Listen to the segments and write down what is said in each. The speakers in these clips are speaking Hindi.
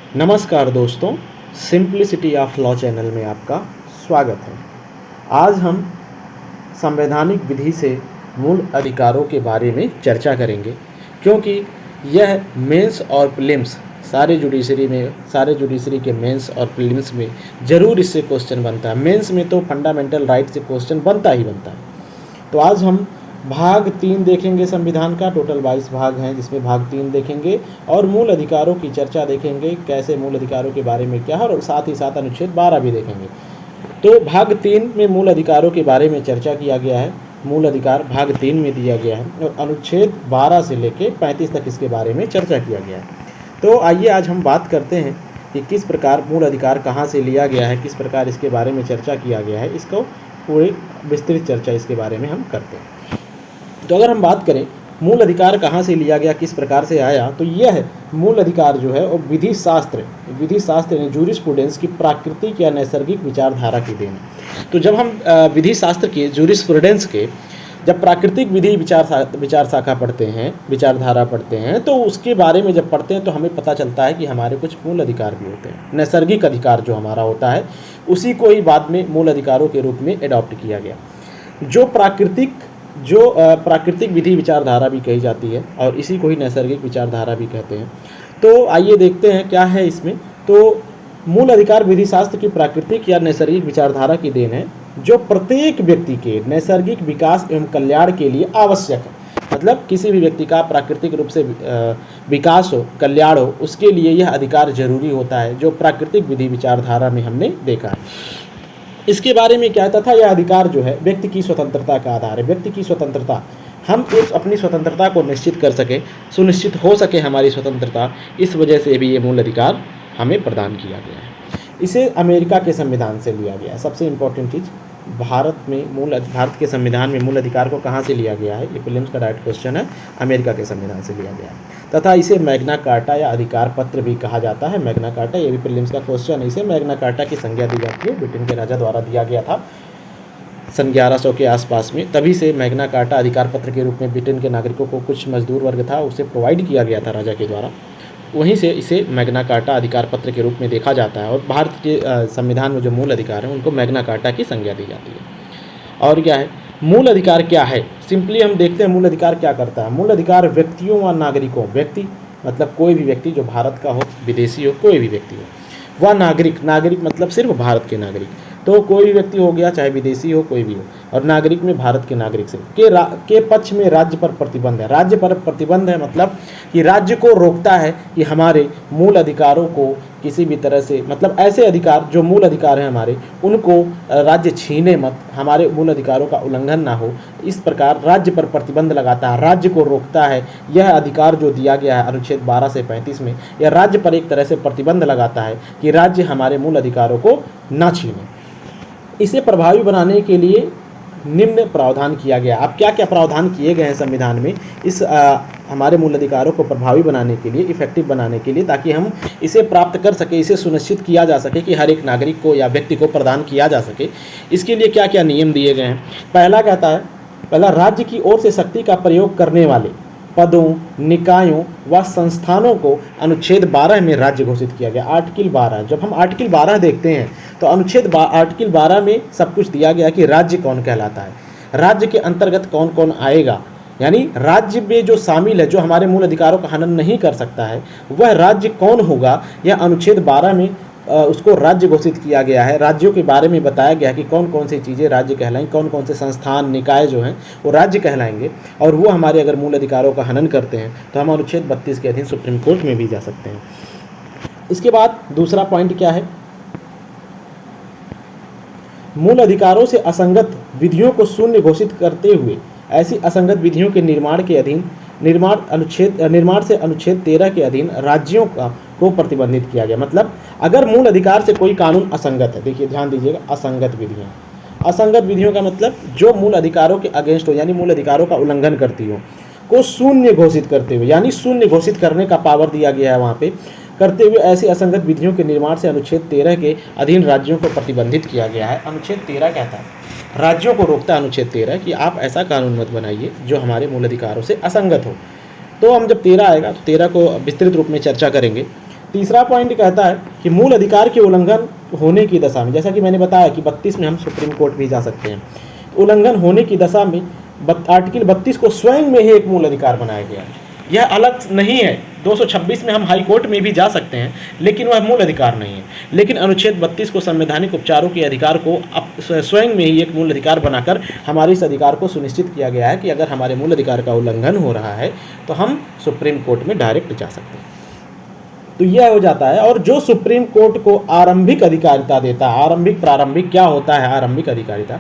नमस्कार दोस्तों, सिंप्लिसिटी ऑफ लॉ चैनल में आपका स्वागत है। आज हम संवैधानिक विधि से मूल अधिकारों के बारे में चर्चा करेंगे, क्योंकि यह मेंस और प्रीलिम्स सारे जुडिशरी के मेंस और प्रीलिम्स में ज़रूर इससे क्वेश्चन बनता है। मेंस में तो फंडामेंटल राइट से क्वेश्चन बनता ही बनता है। तो आज हम भाग 3 देखेंगे संविधान का। टोटल 22 भाग हैं, जिसमें भाग 3 देखेंगे और मूल अधिकारों की चर्चा देखेंगे, कैसे मूल अधिकारों के बारे में क्या है, और साथ ही साथ अनुच्छेद 12 भी देखेंगे। तो भाग 3 में मूल अधिकारों के बारे में चर्चा किया गया है। मूल अधिकार भाग 3 में दिया गया है और अनुच्छेद 12 से लेकर 35 तक इसके बारे में चर्चा किया गया है। तो आइए आज हम बात करते हैं कि किस प्रकार मूल अधिकार कहाँ से लिया गया है, किस प्रकार इसके बारे में चर्चा किया गया है। इसको पूरी विस्तृत चर्चा इसके बारे में हम करते हैं। तो अगर हम बात करें मूल अधिकार कहाँ से लिया गया, किस प्रकार से आया, तो यह है मूल अधिकार जो है वो विधि शास्त्र यानी जूरिस्प्रूडेंस की प्राकृतिक या नैसर्गिक विचारधारा की देन है। तो जब हम विधि शास्त्र के जूरिस्प्रूडेंस के जब प्राकृतिक विधि विचार शाखा पढ़ते हैं, विचारधारा पढ़ते हैं, तो उसके बारे में जब पढ़ते हैं तो हमें पता चलता है कि हमारे कुछ मूल अधिकार भी होते हैं। नैसर्गिक अधिकार जो हमारा होता है उसी को ही बाद में मूल अधिकारों के रूप में एडॉप्ट किया गया। जो प्राकृतिक विधि विचारधारा भी कही जाती है और इसी को ही नैसर्गिक विचारधारा भी कहते हैं। तो आइए देखते हैं क्या है इसमें। तो मूल अधिकार विधि शास्त्र की प्राकृतिक या नैसर्गिक विचारधारा की देन है, जो प्रत्येक व्यक्ति के नैसर्गिक विकास एवं कल्याण के लिए आवश्यक है। मतलब किसी भी व्यक्ति का प्राकृतिक रूप से विकास हो, कल्याण हो, उसके लिए यह अधिकार जरूरी होता है, जो प्राकृतिक विधि विचारधारा में हमने देखा है। इसके बारे में क्या तथा यह अधिकार जो है व्यक्ति की स्वतंत्रता का आधार है। व्यक्ति की स्वतंत्रता, हम एक अपनी स्वतंत्रता को निश्चित कर सके, सुनिश्चित हो सके हमारी स्वतंत्रता, इस वजह से भी ये मूल अधिकार हमें प्रदान किया गया है। इसे अमेरिका के संविधान से लिया गया है। सबसे इम्पोर्टेंट चीज़, भारत के संविधान में मूल अधिकार को कहाँ से लिया गया है, ये प्रीलिम्स का डायरेक्ट क्वेश्चन है। अमेरिका के संविधान से लिया गया है तथा इसे मैग्ना कार्टा या अधिकार पत्र भी कहा जाता है। मैग्ना कार्टा, ये भी प्रीलिम्स का क्वेश्चन है। इसे मैग्ना कार्टा की संज्ञा दी जाती है, ब्रिटेन के राजा द्वारा दिया गया था सन 1100 के आसपास में। तभी से मैग्ना कार्टा अधिकार पत्र के रूप में ब्रिटेन के नागरिकों को, कुछ मजदूर वर्ग था उसे प्रोवाइड किया गया था राजा के द्वारा, वहीं से इसे मैग्ना कार्टा अधिकार पत्र के रूप में देखा जाता है। और भारत के संविधान में जो मूल अधिकार हैं उनको मैग्ना कार्टा की संज्ञा दी जाती है। और क्या है मूल अधिकार, क्या है, सिंपली हम देखते हैं मूल अधिकार क्या करता है। मूल अधिकार व्यक्तियों व नागरिकों, व्यक्ति मतलब कोई भी व्यक्ति जो भारत का हो, विदेशी हो, कोई भी व्यक्ति हो, व नागरिक मतलब सिर्फ भारत के नागरिक, तो कोई भी व्यक्ति हो गया, चाहे विदेशी हो, कोई भी हो, और नागरिक में भारत के नागरिक से के पक्ष में राज्य पर प्रतिबंध है। राज्य पर प्रतिबंध है मतलब कि राज्य को रोकता है कि हमारे मूल अधिकारों को किसी भी तरह से, मतलब ऐसे अधिकार जो मूल अधिकार हैं हमारे, उनको राज्य छीने मत, हमारे मूल अधिकारों का उल्लंघन ना हो, इस प्रकार राज्य पर प्रतिबंध लगाता है, राज्य को रोकता है। यह अधिकार जो दिया गया है अनुच्छेद 12 से 35 में, यह राज्य पर एक तरह से प्रतिबंध लगाता है कि राज्य हमारे मूल अधिकारों को ना छीने। इसे प्रभावी बनाने के लिए निम्न प्रावधान किया गया। अब क्या क्या प्रावधान किए गए हैं संविधान में इस हमारे मूल अधिकारों को प्रभावी बनाने के लिए, इफेक्टिव बनाने के लिए, ताकि हम इसे प्राप्त कर सके, इसे सुनिश्चित किया जा सके कि हर एक नागरिक को या व्यक्ति को प्रदान किया जा सके। इसके लिए क्या क्या नियम दिए गए हैं। पहला, राज्य की ओर से शक्ति का प्रयोग करने वाले पदों, निकायों व संस्थानों को अनुच्छेद 12 में राज्य घोषित किया गया। आर्टिकल 12, जब हम आर्टिकल 12 देखते हैं तो आर्टिकल 12 में सब कुछ दिया गया कि राज्य कौन कहलाता है, राज्य के अंतर्गत कौन कौन आएगा, यानी राज्य में जो शामिल है, जो हमारे मूल अधिकारों का हनन नहीं कर सकता है, वह राज्य कौन होगा, यह अनुच्छेद 12 में उसको राज्य घोषित किया गया है। राज्यों के बारे में बताया गया कि कौन कौन सी चीज़ें राज्य कहलाएंगी, कौन कौन से संस्थान, निकाय जो हैं वो राज्य कहलाएंगे, और वो हमारे अगर मूल अधिकारों का हनन करते हैं तो हम अनुच्छेद 32 के अधीन सुप्रीम कोर्ट में भी जा सकते हैं। इसके बाद दूसरा पॉइंट क्या है, मूल अधिकारों से असंगत विधियों को शून्य घोषित करते हुए ऐसी असंगत विधियों के निर्माण से अनुच्छेद 13 के अधीन राज्यों को प्रतिबंधित किया गया। मतलब अगर मूल अधिकार से कोई कानून असंगत है, देखिए ध्यान दीजिएगा, असंगत विधियों का मतलब जो मूल अधिकारों के अगेंस्ट हो, यानी मूल अधिकारों का उल्लंघन करती हो, को शून्य घोषित करते हुए, यानी शून्य घोषित करने का पावर दिया गया है वहाँ पे, करते हुए ऐसी असंगत विधियों के निर्माण से अनुच्छेद 13 के अधीन राज्यों को प्रतिबंधित किया गया है। अनुच्छेद 13 कहता है, राज्यों को रोकता है अनुच्छेद 13 कि आप ऐसा कानून मत बनाइए जो हमारे मूल अधिकारों से असंगत हो। तो हम जब 13 आएगा तो 13 को विस्तृत रूप में चर्चा करेंगे। तीसरा पॉइंट कहता है कि मूल अधिकार के उल्लंघन होने की दशा में, जैसा कि मैंने बताया कि 32 में हम सुप्रीम कोर्ट भी जा सकते हैं, उल्लंघन होने की दशा में आर्टिकल 32 को स्वयं में ही एक मूल अधिकार बनाया गया है। यह अलग नहीं है। 226 में हम हाई कोर्ट में भी जा सकते हैं, लेकिन वह मूल अधिकार नहीं है। लेकिन अनुच्छेद 32 को संवैधानिक उपचारों के अधिकार को स्वयं में ही एक मूल अधिकार बनाकर हमारे इस अधिकार को सुनिश्चित किया गया है कि अगर हमारे मूल अधिकार का उल्लंघन हो रहा है तो हम सुप्रीम कोर्ट में डायरेक्ट जा सकते हैं। तो यह हो जाता है। और जो सुप्रीम कोर्ट को आरंभिक अधिकारिता देता है, प्रारंभिक क्या होता है आरंभिक अधिकारिता,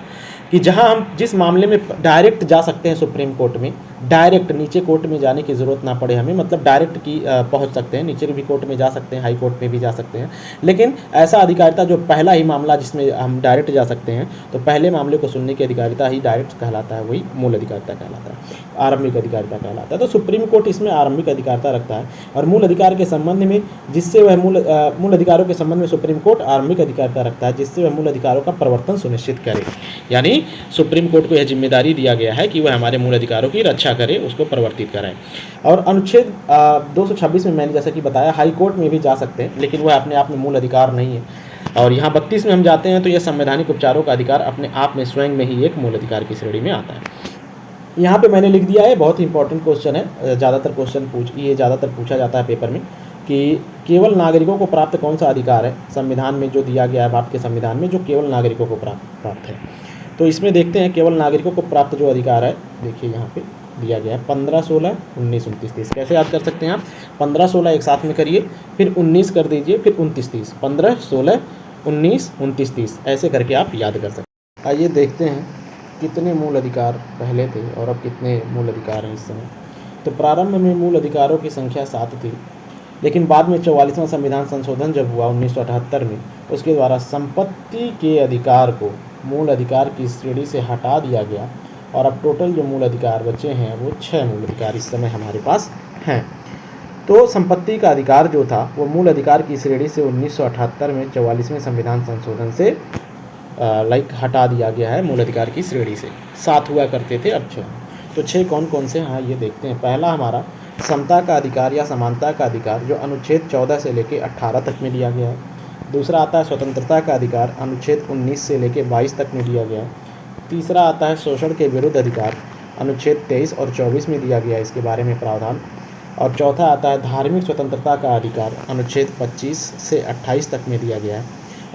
कि जहां हम जिस मामले में डायरेक्ट जा सकते हैं सुप्रीम कोर्ट में, डायरेक्ट नीचे कोर्ट में जाने की ज़रूरत ना पड़े हमें, मतलब डायरेक्ट की पहुंच सकते हैं, नीचे भी कोर्ट में जा सकते हैं, हाई कोर्ट में भी जा सकते हैं। लेकिन ऐसा अधिकारिता जो पहला ही मामला जिसमें हम डायरेक्ट जा सकते हैं, तो पहले मामले को सुनने की अधिकारिता ही डायरेक्ट कहलाता है, वही मूल अधिकारिता कहलाता है, आरंभिक अधिकारिता कहलाता है। तो सुप्रीम कोर्ट इसमें आरंभिक अधिकारिता रखता है। और मूल अधिकार के संबंध में जिससे वह मूल अधिकारों के संबंध में सुप्रीम कोर्ट आरंभिक अधिकारिता रखता है, जिससे वह मूल अधिकारों का प्रवर्तन सुनिश्चित करे। यानी सुप्रीम कोर्ट को यह जिम्मेदारी दिया गया है कि वह हमारे मूल अधिकारों की रक्षा करे, उसको परिवर्तित कराए। और अनुच्छेद 226 में मैंने जैसा कि बताया हाई कोर्ट में भी जा सकते हैं, लेकिन वह अपने आप में मूल अधिकार नहीं है। और यहाँ 32 में हम जाते हैं तो यह संवैधानिक उपचारों का अधिकार अपने आप में स्वयं में ही एक मूल अधिकार की श्रेणी में आता है। यहाँ पे मैंने लिख दिया है, बहुत ही इंपॉर्टेंट क्वेश्चन है, ज़्यादातर पूछा जाता है पेपर में, कि केवल नागरिकों को प्राप्त कौन सा अधिकार है संविधान में जो दिया गया है, भारत के संविधान में जो केवल नागरिकों को प्राप्त है। तो इसमें देखते हैं केवल नागरिकों को प्राप्त जो अधिकार है, देखिए यहाँ पे दिया गया है 15, 16, 19, 29, 30। कैसे याद कर सकते हैं आप? 15, 16 एक साथ में करिए, फिर 19 कर दीजिए, फिर 29, 30, 15, 16, 19, 29, 30 ऐसे करके आप याद कर सकते हैं। आइए देखते हैं कितने मूल अधिकार पहले थे और अब कितने मूल अधिकार हैं इस समय। तो प्रारंभ में मूल अधिकारों की संख्या 7 थी, लेकिन बाद में 44वां संविधान संशोधन जब हुआ 1978 में, उसके द्वारा संपत्ति के अधिकार को मूल अधिकार की श्रेणी से हटा दिया गया और अब टोटल जो मूल अधिकार बचे हैं वो 6 मूल अधिकार इस समय हमारे पास हैं। तो संपत्ति का अधिकार जो था वो मूल अधिकार की श्रेणी से 1978 में 44वें संविधान संशोधन से हटा दिया गया है, मूल अधिकार की श्रेणी से। 7 हुआ करते थे, अब 6। तो 6 कौन कौन से? हाँ, ये देखते हैं। पहला हमारा समता का अधिकार या समानता का अधिकार, जो अनुच्छेद 14 से लेकर 18 तक में दिया गया है। दूसरा आता है स्वतंत्रता का अधिकार, अनुच्छेद 19 से लेकर 22 तक में दिया गया है। तीसरा आता है शोषण के विरुद्ध अधिकार, अनुच्छेद 23 और 24 में दिया गया है इसके बारे में प्रावधान। और चौथा आता है धार्मिक स्वतंत्रता का अधिकार, अनुच्छेद 25 से 28 तक में दिया गया है।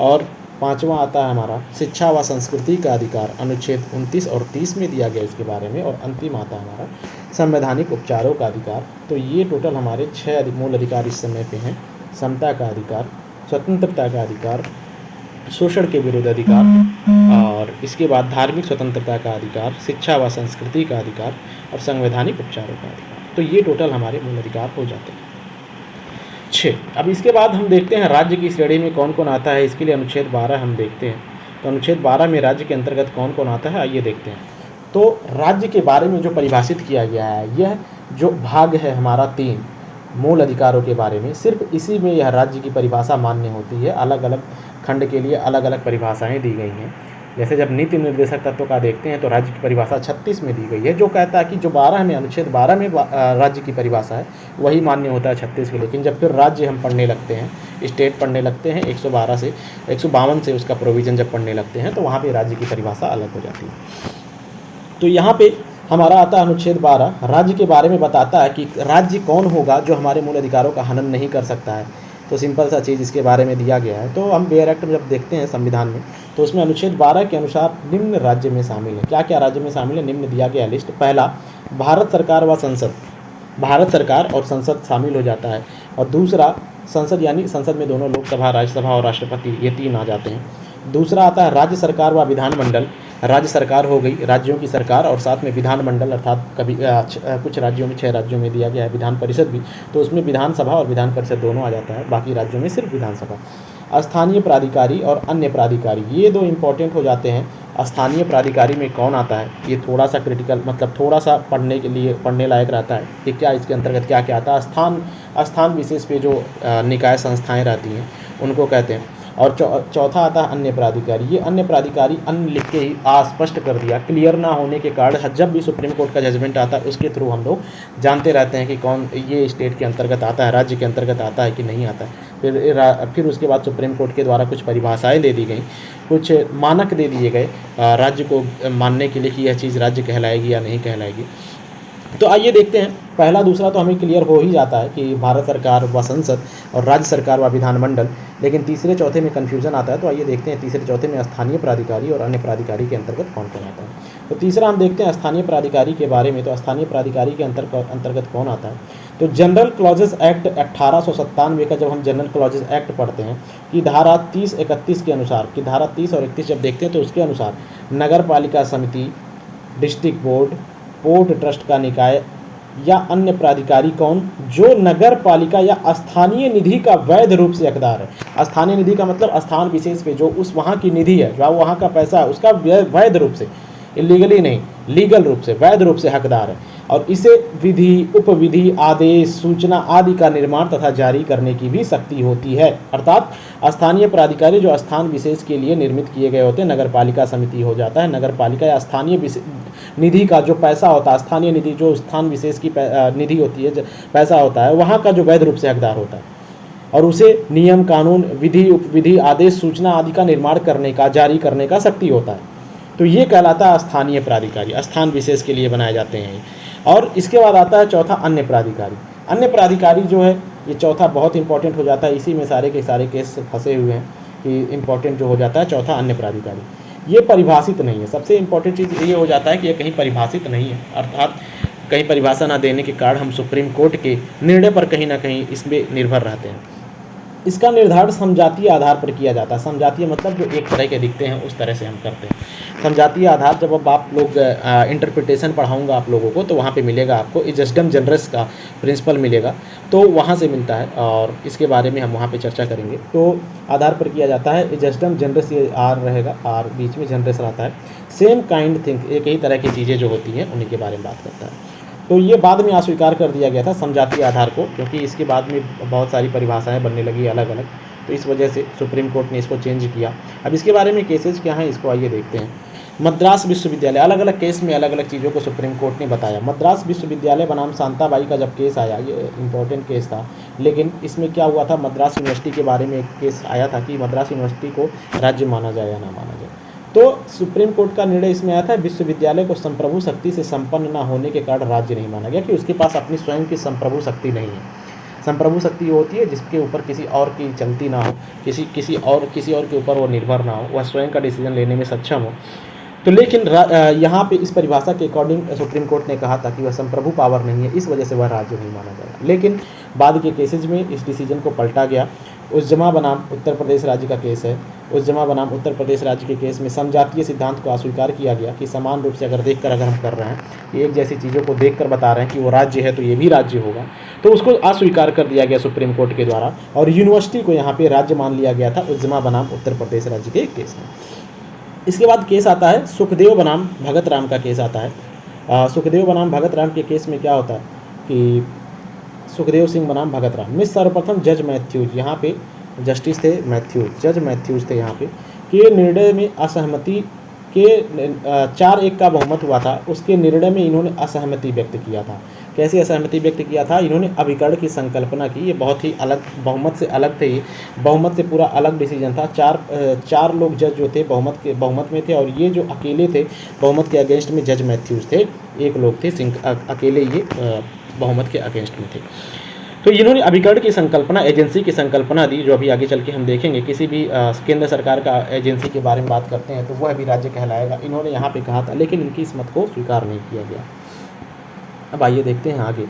और पाँचवा आता है हमारा शिक्षा व संस्कृति का अधिकार, अनुच्छेद 29 और 30 में दिया गया इसके बारे में। और अंतिम आता है हमारा संवैधानिक उपचारों का अधिकार। तो ये टोटल हमारे 6 मूल अधिकार इस समय पे हैं। समता का अधिकार, स्वतंत्रता का अधिकार, शोषण के विरुद्ध अधिकार, और इसके बाद धार्मिक स्वतंत्रता का अधिकार, शिक्षा व संस्कृति का अधिकार और संवैधानिक उपचारों का अधिकार। तो ये टोटल हमारे मूल अधिकार हो जाते हैं 6। अब इसके बाद हम देखते हैं राज्य की श्रेणी में कौन कौन आता है। इसके लिए अनुच्छेद 12 हम देखते हैं। तो अनुच्छेद 12 में राज्य के अंतर्गत कौन कौन आता है, आइए देखते हैं। तो राज्य के बारे में जो परिभाषित किया गया है, यह जो भाग है हमारा 3 मूल अधिकारों के बारे में, सिर्फ इसी में यह राज्य की परिभाषा मान्य होती है। अलग अलग खंड के लिए अलग अलग परिभाषाएं दी गई हैं। जैसे जब नीति निर्देशक तत्व का देखते हैं तो राज्य की परिभाषा 36 में दी गई है, जो कहता है कि जो 12 में अनुच्छेद 12 में राज्य की परिभाषा है वही मान्य होता है 36 के। लेकिन जब फिर राज्य हम पढ़ने लगते हैं, स्टेट पढ़ने लगते हैं, 112 से 152 से उसका प्रोविज़न जब पढ़ने लगते हैं तो वहाँ पर राज्य की परिभाषा अलग हो जाती है। तो यहाँ पे हमारा आता है अनुच्छेद 12, राज्य के बारे में बताता है कि राज्य कौन होगा जो हमारे मूल अधिकारों का हनन नहीं कर सकता है। तो सिंपल सा चीज़ इसके बारे में दिया गया है। तो हम बेयर एक्ट में जब देखते हैं संविधान में, तो उसमें अनुच्छेद 12 के अनुसार निम्न राज्य में शामिल है। क्या क्या राज्य में शामिल है, निम्न दिया गया लिस्ट। पहला, भारत सरकार व संसद, भारत सरकार और संसद शामिल हो जाता है। और दूसरा, संसद यानी संसद में दोनों लोकसभा, राज्यसभा और राष्ट्रपति, ये 3 आ जाते हैं। दूसरा आता है राज्य सरकार व विधानमंडल, राज्य सरकार हो गई, राज्यों की सरकार, और साथ में विधानमंडल अर्थात कभी कुछ राज्यों में 6 राज्यों में दिया गया है विधान परिषद भी, तो उसमें विधानसभा और विधान परिषद दोनों आ जाता है। बाकी राज्यों में सिर्फ विधानसभा। स्थानीय प्राधिकारी और अन्य प्राधिकारी, ये 2 इम्पॉर्टेंट हो जाते हैं। स्थानीय प्राधिकारी में कौन आता है, ये थोड़ा सा क्रिटिकल, मतलब थोड़ा सा पढ़ने के लिए पढ़ने लायक रहता है कि क्या इसके अंतर्गत क्या क्या आता है। स्थान विशेष पे जो निकाय संस्थाएँ रहती हैं उनको कहते हैं। और चौथा आता है अन्य प्राधिकारी। ये अन्य प्राधिकारी अन्य लिख के ही स्पष्ट कर दिया, क्लियर ना होने के कारण जब भी सुप्रीम कोर्ट का जजमेंट आता है उसके थ्रू हम लोग जानते रहते हैं कि कौन ये स्टेट के अंतर्गत आता है, राज्य के अंतर्गत आता है कि नहीं आता है। फिर उसके बाद सुप्रीम कोर्ट के द्वारा कुछ परिभाषाएं दे दी गई, कुछ मानक दे दिए गए राज्य को मानने के लिए कि यह चीज़ राज्य कहलाएगी या नहीं कहलाएगी। तो आइए देखते हैं, पहला दूसरा तो हमें क्लियर हो ही जाता है कि भारत सरकार व संसद और राज्य सरकार व विधानमंडल, लेकिन तीसरे चौथे में कन्फ्यूज़न आता है। तो आइए देखते हैं तीसरे चौथे में स्थानीय प्राधिकारी और अन्य प्राधिकारी के अंतर्गत कौन कौन आता है। तो तीसरा हम देखते हैं स्थानीय प्राधिकारी के बारे में। तो स्थानीय प्राधिकारी के अंतर्गत कौन आता है, तो जनरल क्लॉजेस एक्ट 1897 का जब हम जनरल क्लॉजेस एक्ट पढ़ते हैं कि धारा 30-31 के अनुसार, कि धारा 30 और 31 जब देखते हैं तो उसके अनुसार नगर पालिका समिति, डिस्ट्रिक्ट बोर्ड, पोर्ट ट्रस्ट का निकाय या अन्य प्राधिकारी कौन, जो नगर पालिका या स्थानीय निधि का वैध रूप से हकदार है। स्थानीय निधि का मतलब स्थान विशेष पे जो उस वहाँ की निधि है, जो वहाँ का पैसा है, उसका वैध रूप से, इलीगली नहीं, लीगल रूप से, वैध रूप से हकदार है। और इसे विधि, उपविधि, आदेश, सूचना आदि का निर्माण तथा जारी करने की भी शक्ति होती है। अर्थात स्थानीय प्राधिकारी जो स्थान विशेष के लिए निर्मित किए गए होते हैं, नगर पालिका समिति हो जाता है, नगर पालिका या स्थानीय निधि का जो पैसा होता है, स्थानीय निधि जो स्थान विशेष की निधि होती है, पैसा होता है, वहाँ का जो वैध रूप से हकदार होता है, और उसे नियम, कानून, विधि, उपविधि, आदेश, सूचना आदि का निर्माण करने का, जारी करने का शक्ति होता है। तो ये कहलाता है स्थानीय प्राधिकारी, स्थान विशेष के लिए बनाए जाते हैं। और इसके बाद आता है चौथा अन्य प्राधिकारी। अन्य प्राधिकारी जो है ये चौथा बहुत इंपॉर्टेंट हो जाता है, इसी में सारे के सारे केस फंसे हुए हैं कि इंपॉर्टेंट जो हो जाता है चौथा अन्य प्राधिकारी। ये परिभाषित नहीं है, सबसे इंपॉर्टेंट चीज़ ये हो जाता है कि ये कहीं परिभाषित नहीं है, अर्थात कहीं परिभाषा ना देने के कारण हम सुप्रीम कोर्ट के निर्णय पर कहीं ना कहीं इसमें निर्भर रहते हैं। इसका निर्धारण समझातीय आधार पर किया जाता है। समझातीय मतलब जो एक तरह के दिखते हैं उस तरह से हम करते हैं। समझातीय आधार जब अब आप लोग इंटरप्रिटेशन पढ़ाऊंगा आप लोगों को, तो वहाँ पे मिलेगा आपको इजस्डम जनरस का प्रिंसिपल मिलेगा, तो वहाँ से मिलता है और इसके बारे में हम वहाँ पे चर्चा करेंगे। तो आधार पर किया जाता है, इजस्डम जनरस, ये आर रहेगा, आर बीच में जनरस रहता है। सेम काइंड थिंग, एक ही तरह की चीज़ें जो होती हैं उन्हीं के बारे में बात करता है। तो ये बाद में अस्वीकार कर दिया गया था समझातीय आधार को, क्योंकि इसके बाद में बहुत सारी परिभाषाएं बनने लगी अलग अलग, तो इस वजह से सुप्रीम कोर्ट ने इसको चेंज किया। अब इसके बारे में केसेज क्या हैं इसको आइए देखते हैं। मद्रास विश्वविद्यालय, अलग अलग केस में अलग अलग चीज़ों को सुप्रीम कोर्ट ने बताया। मद्रास विश्वविद्यालय बनाम शांताबाई का जब केस आया, ये इंपॉर्टेंट केस था, लेकिन इसमें क्या हुआ था, मद्रास यूनिवर्सिटी के बारे में एक केस आया था कि मद्रास यूनिवर्सिटी को राज्य माना जाए या ना माना जाए। तो सुप्रीम कोर्ट का निर्णय इसमें आया था, विश्वविद्यालय को संप्रभु शक्ति से संपन्न न होने के कारण राज्य नहीं माना गया, कि उसके पास अपनी स्वयं की संप्रभु शक्ति नहीं है। संप्रभु शक्ति होती है जिसके ऊपर किसी और की चलती ना हो, किसी और के ऊपर वो निर्भर ना हो, वह स्वयं का डिसीजन लेने में सक्षम हो। तो लेकिन यहाँ पे इस परिभाषा के अकॉर्डिंग सुप्रीम कोर्ट ने कहा था कि वह संप्रभु पावर नहीं है, इस वजह से वह राज्य नहीं माना जाएगा। लेकिन बाद के केसेज में इस डिसीजन को पलटा गया। उज्जमा बनाम उत्तर प्रदेश राज्य का केस है। उज्जमा बनाम उत्तर प्रदेश राज्य के केस में समजातीय सिद्धांत को अस्वीकार किया गया कि समान रूप से अगर हम कर रहे हैं कि एक जैसी चीज़ों को देखकर बता रहे हैं कि वो राज्य है तो ये भी राज्य होगा, तो उसको अस्वीकार कर दिया गया सुप्रीम कोर्ट के द्वारा, और यूनिवर्सिटी को यहाँ पे राज्य मान लिया गया था उज्जमा बनाम उत्तर प्रदेश राज्य के केस में। इसके बाद केस आता है सुखदेव बनाम भगत राम का केस आता है। सुखदेव बनाम भगत राम के केस में क्या होता है कि सुखदेव सिंह बनाम भगत राम में सर्वप्रथम जज मैथ्यूज, यहाँ पे जस्टिस थे मैथ्यूज, जज मैथ्यूज थे यहाँ पे, के निर्णय में असहमति के 4-1 का बहुमत हुआ था, उसके निर्णय में इन्होंने असहमति व्यक्त किया था। कैसे असहमति व्यक्त किया था, इन्होंने अभिकरण की संकल्पना की। ये बहुत ही अलग, बहुमत से अलग थे, ये बहुमत से पूरा अलग डिसीजन था। चार लोग जज जो थे बहुमत में थे, और ये जो अकेले थे बहुमत के अगेंस्ट में जज मैथ्यूज थे, एक लोग थे सिंह, अकेले ये बहुमत के अगेंस्ट में थे। तो इन्होंने अभिकरण की संकल्पना, एजेंसी की संकल्पना दी, जो अभी आगे चल के हम देखेंगे। किसी भी केंद्र सरकार का एजेंसी के बारे में बात करते हैं तो वह भी राज्य कहलाएगा, इन्होंने यहाँ पे कहा था, लेकिन इनकी इस मत को स्वीकार नहीं किया गया। अब आइए देखते हैं आगे।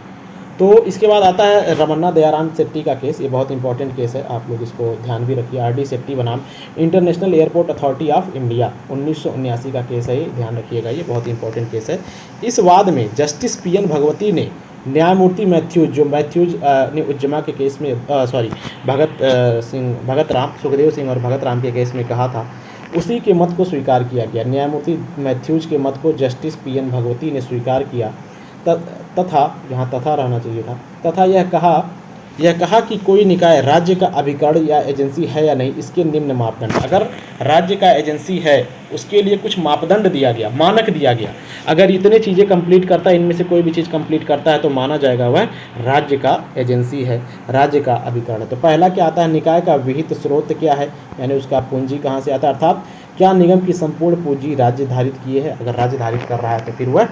तो इसके बाद आता है रमन्ना दयाराम शेट्टी का केस। ये बहुत इंपॉर्टेंट केस है, आप लोग इसको ध्यान भी रखिए। आर.डी. शेट्टी बनाम international airport authority of India, 1979 का केस है, ये ध्यान रखिएगा, ये बहुत इंपॉर्टेंट केस है। इस वाद में जस्टिस पी.एन. भगवती ने न्यायमूर्ति मैथ्यूज, जो मैथ्यूज ने उज्जमा के केस में भगत राम, सुखदेव सिंह और भगत राम के केस में कहा था, उसी के मत को स्वीकार किया गया। न्यायमूर्ति मैथ्यूज के मत को जस्टिस पी.एन. भगवती ने स्वीकार किया, तथा, यहाँ तथा रहना चाहिए था, तथा यह कहा यह कहा कि कोई निकाय राज्य का अभिकरण या एजेंसी है या नहीं, इसके निम्न मापदंड। अगर राज्य का एजेंसी है उसके लिए कुछ मापदंड दिया गया, मानक दिया गया, अगर इतने चीज़ें कंप्लीट करता है, इनमें से कोई भी चीज़ कंप्लीट करता है तो माना जाएगा वह राज्य का एजेंसी है, राज्य का अभिकरण है। तो पहला क्या आता है, निकाय का विहित स्रोत क्या है, यानी उसका पूंजी कहाँ से आता है, अर्थात क्या निगम की संपूर्ण पूंजी राज्य धारित किए है। अगर राज्य धारित कर रहा है तो फिर वह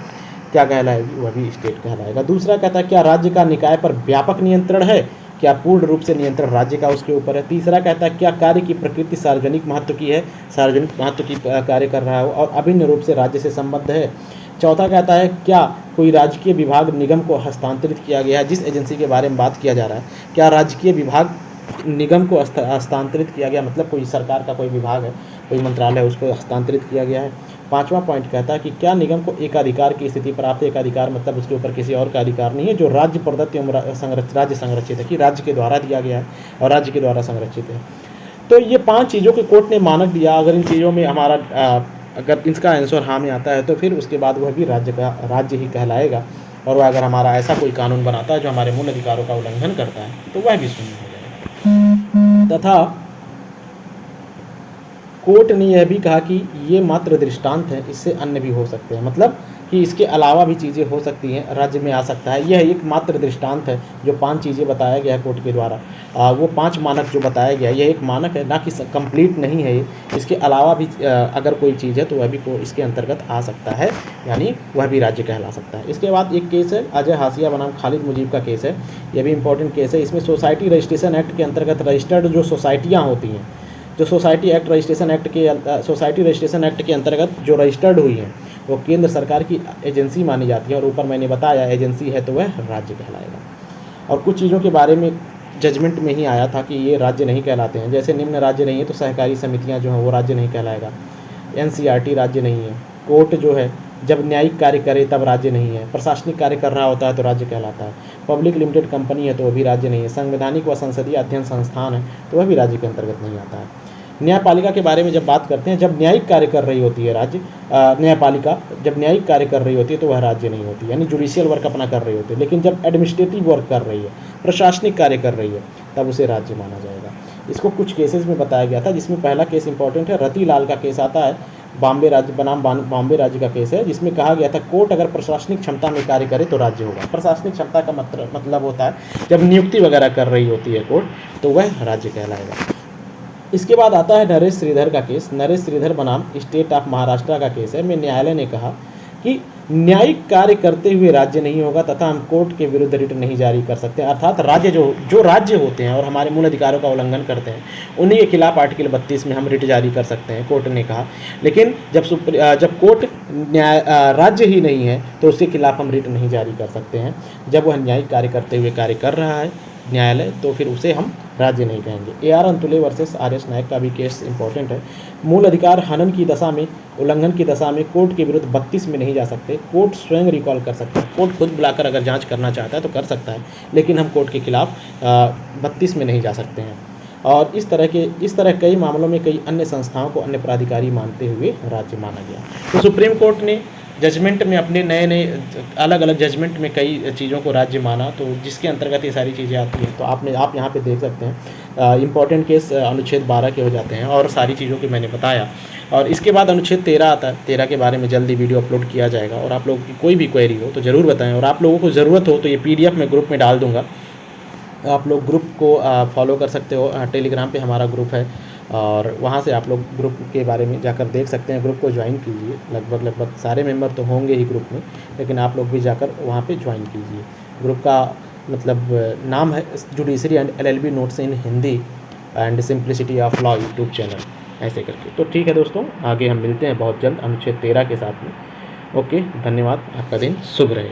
क्या कहलाएगी, वह भी स्टेट कहलाएगा। दूसरा कहता है क्या राज्य का निकाय पर व्यापक नियंत्रण है, क्या पूर्ण रूप से नियंत्रण राज्य का उसके ऊपर है। तीसरा कहता है क्या कार्य की प्रकृति सार्वजनिक महत्व की है, सार्वजनिक महत्व की कार्य कर रहा है और अभिन्न रूप से राज्य से संबद्ध है। चौथा कहता है क्या कोई राजकीय विभाग निगम को हस्तांतरित किया गया है, जिस एजेंसी के बारे में बात किया जा रहा है क्या राजकीय विभाग निगम को हस्तांतरित किया गया, मतलब कोई सरकार का कोई विभाग है, कोई मंत्रालय है, उसको हस्तांतरित किया गया है। पांचवा पॉइंट कहता है कि क्या निगम को एकाधिकार की स्थिति प्राप्त है, एकाधिकार मतलब उसके ऊपर किसी और का अधिकार नहीं है, जो राज्य प्रदत्त एवं राज्य संरक्षित है, कि राज्य के द्वारा दिया गया है और राज्य के द्वारा संरक्षित है। तो ये 5 चीज़ों के कोर्ट ने मानक दिया। अगर इन चीज़ों में हमारा अगर इसका आंसर हाँ में आता है तो फिर उसके बाद वह भी राज्य ही कहलाएगा। और वह अगर हमारा ऐसा कोई कानून बनाता है जो हमारे मूल अधिकारों का उल्लंघन करता है तो वह भी शून्य हो जाएगा। तथा कोर्ट ने यह भी कहा कि ये मात्र दृष्टांत है, इससे अन्य भी हो सकते हैं, मतलब कि इसके अलावा भी चीज़ें हो सकती हैं, राज्य में आ सकता है। यह एक मात्र दृष्टांत है, जो 5 चीज़ें बताया गया है कोर्ट के द्वारा, वो 5 मानक जो बताया गया, यह एक मानक है, ना कि कंप्लीट नहीं है ये। इसके अलावा भी अगर कोई चीज़ है तो वह भी इसके अंतर्गत आ सकता है, यानी वह भी राज्य कहला सकता है। इसके बाद एक केस है अजय हाशिया बनाम खालिद मुजीब का केस है, यह भी इंपॉर्टेंट केस है। इसमें सोसाइटी रजिस्ट्रेशन एक्ट के अंतर्गत रजिस्टर्ड जो सोसाइटियाँ होती हैं, जो सोसाइटी रजिस्ट्रेशन एक्ट के अंतर्गत जो रजिस्टर्ड हुई हैं वो केंद्र सरकार की एजेंसी मानी जाती है, और ऊपर मैंने बताया एजेंसी है तो वह राज्य कहलाएगा। और कुछ चीज़ों के बारे में जजमेंट में ही आया था कि ये राज्य नहीं कहलाते हैं, जैसे निम्न राज्य नहीं है तो सहकारी समितियां जो हैं वो राज्य नहीं कहलाएगा, एनसीईआरटी राज्य नहीं है, कोर्ट जो है जब न्यायिक कार्य करे तब राज्य नहीं है, प्रशासनिक कार्य कर रहा होता है तो राज्य कहलाता है, पब्लिक लिमिटेड कंपनी है तो वह भी राज्य नहीं है, संवैधानिक व संसदीय अध्ययन संस्थान है तो वह भी राज्य के अंतर्गत नहीं आता है। न्यायपालिका के बारे में जब बात करते हैं, जब न्यायिक कार्य कर रही होती है न्यायपालिका जब न्यायिक कार्य कर रही होती है तो वह राज्य नहीं होती, यानी जुडिशियल वर्क अपना कर रही होती है। लेकिन जब एडमिनिस्ट्रेटिव वर्क कर रही है, प्रशासनिक कार्य कर रही है, तब उसे राज्य माना जाएगा। इसको कुछ केसेस में बताया गया था, जिसमें पहला केस इंपॉर्टेंट है, रति लाल का केस आता है, बॉम्बे राज्य बनाम बॉम्बे राज्य का केस है, जिसमें कहा गया था कोर्ट अगर प्रशासनिक क्षमता में कार्य करे तो राज्य होगा। प्रशासनिक क्षमता का मतलब होता है जब नियुक्ति वगैरह कर रही होती है कोर्ट, तो वह राज्य कहलाएगा। इसके बाद आता है नरेश श्रीधर का केस, नरेश श्रीधर बनाम स्टेट ऑफ महाराष्ट्र का केस है। में न्यायालय ने कहा कि न्यायिक कार्य करते हुए राज्य नहीं होगा तथा हम कोर्ट के विरुद्ध रिट नहीं जारी कर सकते, अर्थात राज्य जो राज्य होते हैं और हमारे मूल अधिकारों का उल्लंघन करते हैं उन्हीं के खिलाफ आर्टिकल 32 में हम रिट जारी कर सकते हैं, कोर्ट ने कहा। लेकिन जब कोर्ट राज्य ही नहीं है तो उसके खिलाफ हम रिट नहीं जारी कर सकते हैं। जब वह न्यायिक कार्य करते हुए कार्य कर रहा है न्यायालय, तो फिर उसे हम राज्य नहीं कहेंगे। AR अंतुले वर्सेस RS नायक का भी केस इंपॉर्टेंट है। मूल अधिकार हनन की दशा में, उल्लंघन की दशा में कोर्ट के विरुद्ध 32 में नहीं जा सकते, कोर्ट स्वयं रिकॉल कर सकता है, कोर्ट खुद बुलाकर अगर जांच करना चाहता है तो कर सकता है, लेकिन हम कोर्ट के खिलाफ 32 में नहीं जा सकते हैं। और इस तरह कई मामलों में कई अन्य संस्थाओं को अन्य प्राधिकारी मानते हुए राज्य माना गया। तो सुप्रीम कोर्ट ने जजमेंट में अपने नए अलग अलग जजमेंट में कई चीज़ों को राज्य माना, तो जिसके अंतर्गत ये सारी चीज़ें आती हैं। तो आप यहाँ पे देख सकते हैं इंपॉर्टेंट केस अनुच्छेद 12 के हो जाते हैं और सारी चीज़ों की मैंने बताया। और इसके बाद अनुच्छेद 13 आता है, 13 के बारे में जल्दी वीडियो अपलोड किया जाएगा, और आप लोगों की कोई भी क्वेरी हो तो ज़रूर बताएं। और आप लोगों को ज़रूरत हो तो ये PDF मैं ग्रुप में डाल दूँगा, आप लोग ग्रुप को फॉलो कर सकते हो। टेलीग्राम पे हमारा ग्रुप है और वहाँ से आप लोग ग्रुप के बारे में जाकर देख सकते हैं। ग्रुप को ज्वाइन कीजिए, लगभग सारे मेंबर तो होंगे ही ग्रुप में, लेकिन आप लोग भी जाकर वहाँ पे ज्वाइन कीजिए। ग्रुप का मतलब नाम है judiciary and LLB notes in Hindi and simplicity of law YouTube channel, ऐसे करके। तो ठीक है दोस्तों, आगे हम मिलते हैं बहुत जल्द अनुच्छेद 13 के साथ में। ओके, धन्यवाद, आपका दिन शुभ रहे।